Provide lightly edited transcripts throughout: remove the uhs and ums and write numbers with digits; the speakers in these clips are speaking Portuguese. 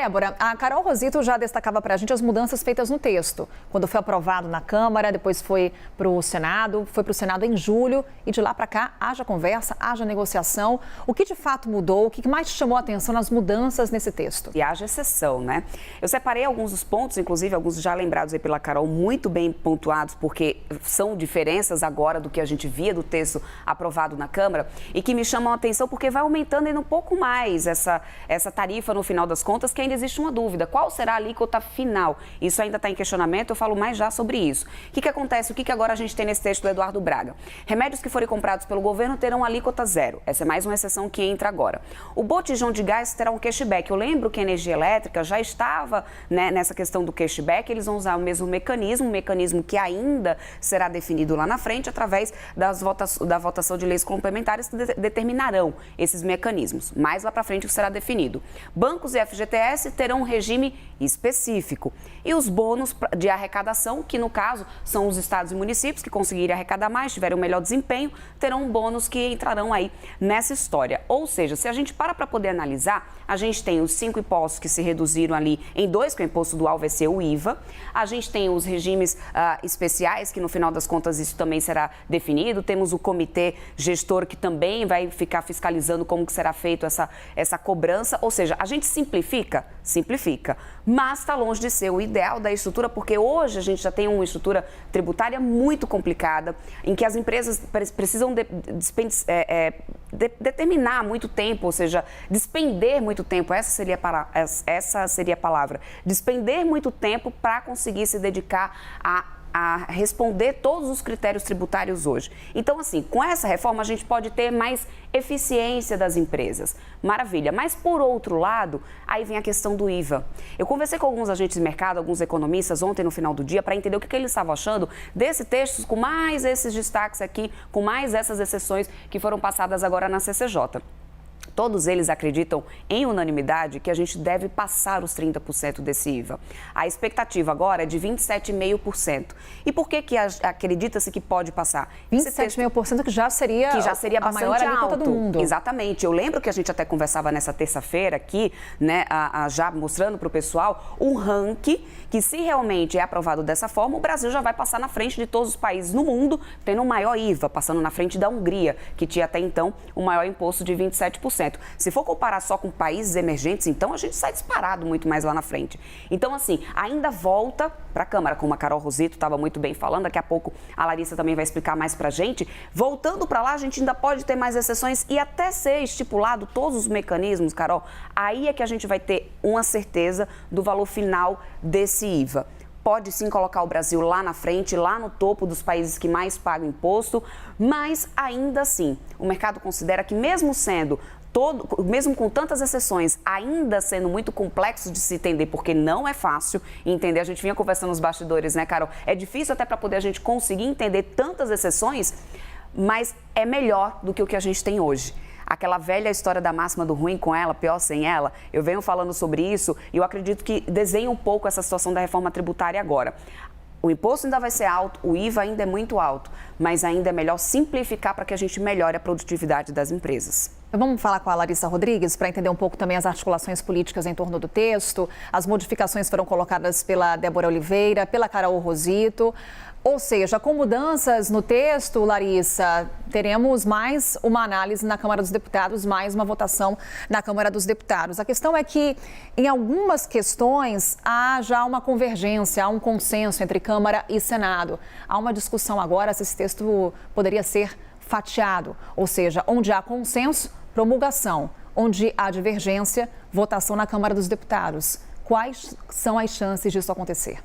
Débora, a Carol Rosito já destacava para a gente as mudanças feitas no texto. Quando foi aprovado na Câmara, depois foi para o Senado em julho e de lá para cá haja conversa, haja negociação. O que de fato mudou, o que mais chamou a atenção nas mudanças nesse texto? E haja exceção, né? Eu separei alguns dos pontos, inclusive alguns já lembrados aí pela Carol, muito bem pontuados, porque são diferenças agora do que a gente via do texto aprovado na Câmara e que me chamam a atenção porque vai aumentando ainda um pouco mais essa tarifa no final das contas, que ainda existe uma dúvida. Qual será a alíquota final? Isso ainda está em questionamento, eu falo mais já sobre isso. O que acontece? O que agora a gente tem nesse texto do Eduardo Braga? Remédios que forem comprados pelo governo terão alíquota zero. Essa é mais uma exceção que entra agora. O botijão de gás terá um cashback. Eu lembro que a energia elétrica já estava, né, nessa questão do cashback. Eles vão usar o mesmo mecanismo, um mecanismo que ainda será definido lá na frente através da votação de leis complementares que determinarão esses mecanismos. Mais lá para frente será definido. Bancos e FGTS terão um regime específico. E os bônus de arrecadação, que no caso são os estados e municípios que conseguirem arrecadar mais, tiverem um melhor desempenho, terão bônus que entrarão aí nessa história. Ou seja, se a gente para poder analisar, a gente tem os 5 impostos que se reduziram ali em 2, que é o imposto dual, vai ser o IVA. A gente tem os regimes especiais, que no final das contas isso também será definido. Temos o comitê gestor, que também vai ficar fiscalizando como que será feito essa cobrança. Ou seja, a gente simplifica, mas está longe de ser o ideal da estrutura, porque hoje a gente já tem uma estrutura tributária muito complicada, em que as empresas precisam determinar muito tempo, ou seja, despender muito tempo, essa seria a palavra, despender muito tempo para conseguir se dedicar a responder todos os critérios tributários hoje. Então, assim, com essa reforma a gente pode ter mais eficiência das empresas. Maravilha. Mas, por outro lado, aí vem a questão do IVA. Eu conversei com alguns agentes de mercado, alguns economistas ontem no final do dia para entender o que eles estavam achando desse texto, com mais esses destaques aqui, com mais essas exceções que foram passadas agora na CCJ. Todos eles acreditam, em unanimidade, que a gente deve passar os 30% desse IVA. A expectativa agora é de 27,5%. E por que acredita-se que pode passar? 27,5% que já seria a maior alíquota do mundo. Exatamente. Eu lembro que a gente até conversava nessa terça-feira aqui, né, já mostrando para o pessoal um ranking que, se realmente é aprovado dessa forma, o Brasil já vai passar na frente de todos os países no mundo, tendo o maior IVA, passando na frente da Hungria, que tinha até então o maior imposto de 27%. Se for comparar só com países emergentes, então a gente sai disparado muito mais lá na frente. Então, assim, ainda volta para a Câmara, como a Carol Rosito estava muito bem falando, daqui a pouco a Larissa também vai explicar mais para a gente. Voltando para lá, a gente ainda pode ter mais exceções e até ser estipulado todos os mecanismos, Carol, aí é que a gente vai ter uma certeza do valor final desse IVA. Pode sim colocar o Brasil lá na frente, lá no topo dos países que mais pagam imposto, mas ainda assim, o mercado considera que mesmo com tantas exceções, ainda sendo muito complexo de se entender, porque não é fácil entender, a gente vinha conversando nos bastidores, né, Carol? É difícil até para poder a gente conseguir entender tantas exceções, mas é melhor do que o que a gente tem hoje. Aquela velha história da máxima do ruim com ela, pior sem ela, eu venho falando sobre isso e eu acredito que desenha um pouco essa situação da reforma tributária agora. O imposto ainda vai ser alto, o IVA ainda é muito alto, mas ainda é melhor simplificar para que a gente melhore a produtividade das empresas. Vamos falar com a Larissa Rodrigues para entender um pouco também as articulações políticas em torno do texto. As modificações foram colocadas pela Débora Oliveira, pela Carol Rosito. Ou seja, com mudanças no texto, Larissa, teremos mais uma análise na Câmara dos Deputados, mais uma votação na Câmara dos Deputados. A questão é que, em algumas questões, há já uma convergência, há um consenso entre Câmara e Senado. Há uma discussão agora se esse texto poderia ser fatiado, ou seja, onde há consenso, promulgação, onde há divergência, votação na Câmara dos Deputados. Quais são as chances disso acontecer?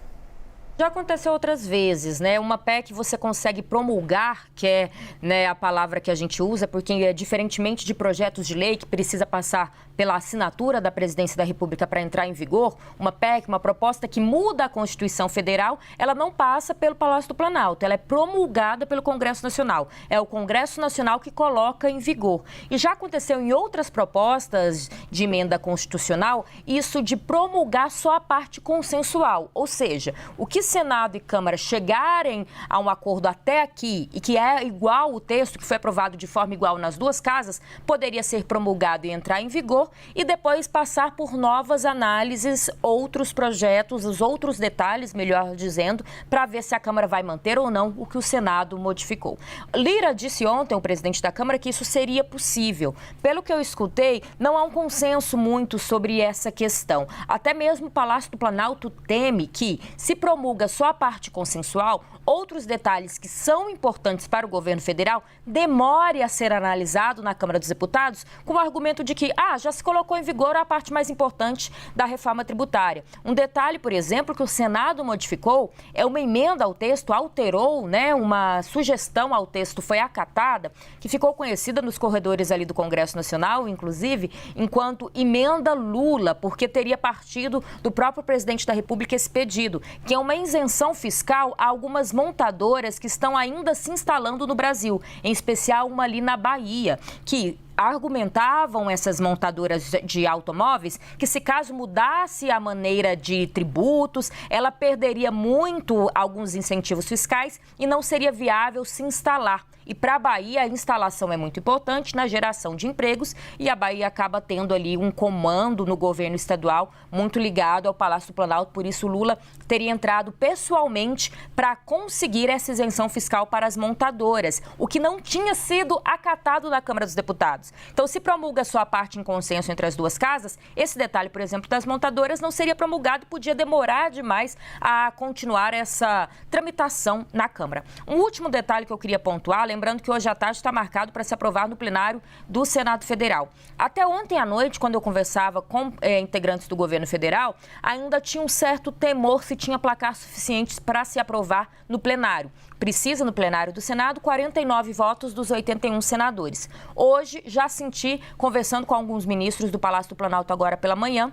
Já aconteceu outras vezes, né? Uma PEC você consegue promulgar, que é, né, a palavra que a gente usa, porque diferentemente de projetos de lei que precisa passar pela assinatura da Presidência da República para entrar em vigor, uma PEC, uma proposta que muda a Constituição Federal, ela não passa pelo Palácio do Planalto, ela é promulgada pelo Congresso Nacional. É o Congresso Nacional que coloca em vigor. E já aconteceu em outras propostas de emenda constitucional, isso de promulgar só a parte consensual, ou seja, o que Senado e Câmara chegarem a um acordo até aqui e que é igual o texto que foi aprovado de forma igual nas duas casas, poderia ser promulgado e entrar em vigor e depois passar por novas análises, outros projetos, os outros detalhes, melhor dizendo, para ver se a Câmara vai manter ou não o que o Senado modificou. Lira disse ontem, o presidente da Câmara, que isso seria possível. Pelo que eu escutei, não há um consenso muito sobre essa questão. Até mesmo o Palácio do Planalto teme que, se promulga só a parte consensual, outros detalhes que são importantes para o governo federal demore a ser analisado na Câmara dos Deputados com o argumento de que já se colocou em vigor a parte mais importante da reforma tributária. Um detalhe, por exemplo, que o Senado modificou é uma emenda ao texto, alterou, uma sugestão ao texto foi acatada, que ficou conhecida nos corredores ali do Congresso Nacional, inclusive, enquanto emenda Lula, porque teria partido do próprio presidente da República esse pedido, que é uma isenção fiscal a algumas montadoras que estão ainda se instalando no Brasil, em especial uma ali na Bahia, que argumentavam essas montadoras de automóveis que, se caso mudasse a maneira de tributos, ela perderia muito alguns incentivos fiscais e não seria viável se instalar. E para a Bahia, a instalação é muito importante na geração de empregos e a Bahia acaba tendo ali um comando no governo estadual muito ligado ao Palácio do Planalto. Por isso, Lula teria entrado pessoalmente para conseguir essa isenção fiscal para as montadoras, o que não tinha sido acatado na Câmara dos Deputados. Então, se promulga só a parte em consenso entre as duas casas, esse detalhe, por exemplo, das montadoras não seria promulgado e podia demorar demais a continuar essa tramitação na Câmara. Um último detalhe que eu queria pontuar, lembrando que hoje à tarde está marcado para se aprovar no plenário do Senado Federal. Até ontem à noite, quando eu conversava com integrantes do governo federal, ainda tinha um certo temor se tinha placar suficientes para se aprovar no plenário. Precisa, no plenário do Senado, 49 votos dos 81 senadores. Hoje, já senti, conversando com alguns ministros do Palácio do Planalto agora pela manhã,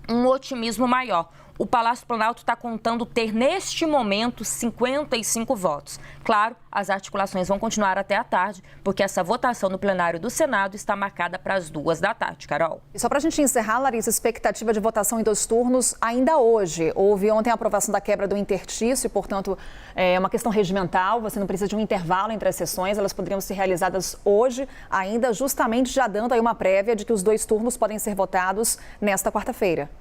um otimismo maior. O Palácio do Planalto está contando ter, neste momento, 55 votos. Claro, as articulações vão continuar até a tarde, porque essa votação no plenário do Senado está marcada para as 14h, Carol. E só para a gente encerrar, Larissa, expectativa de votação em 2 turnos ainda hoje. Houve ontem a aprovação da quebra do interstício, portanto, é uma questão regimental, você não precisa de um intervalo entre as sessões, elas poderiam ser realizadas hoje, ainda justamente já dando aí uma prévia de que os 2 turnos podem ser votados nesta quarta-feira.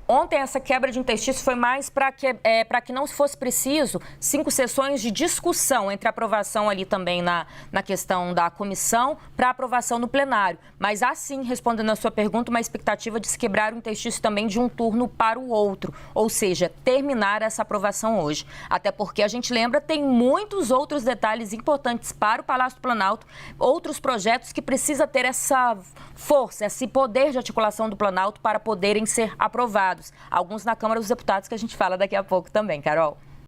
Ontem, essa quebra de interstício foi mais para que não fosse preciso 5 sessões de discussão entre a aprovação ali também na questão da comissão para aprovação no plenário. Mas há sim, respondendo a sua pergunta, uma expectativa de se quebrar o interstício também de um turno para o outro, ou seja, terminar essa aprovação hoje. Até porque, a gente lembra, tem muitos outros detalhes importantes para o Palácio do Planalto, outros projetos que precisa ter essa força, esse poder de articulação do Planalto para poderem ser aprovados. Alguns na Câmara dos Deputados que a gente fala daqui a pouco também, Carol.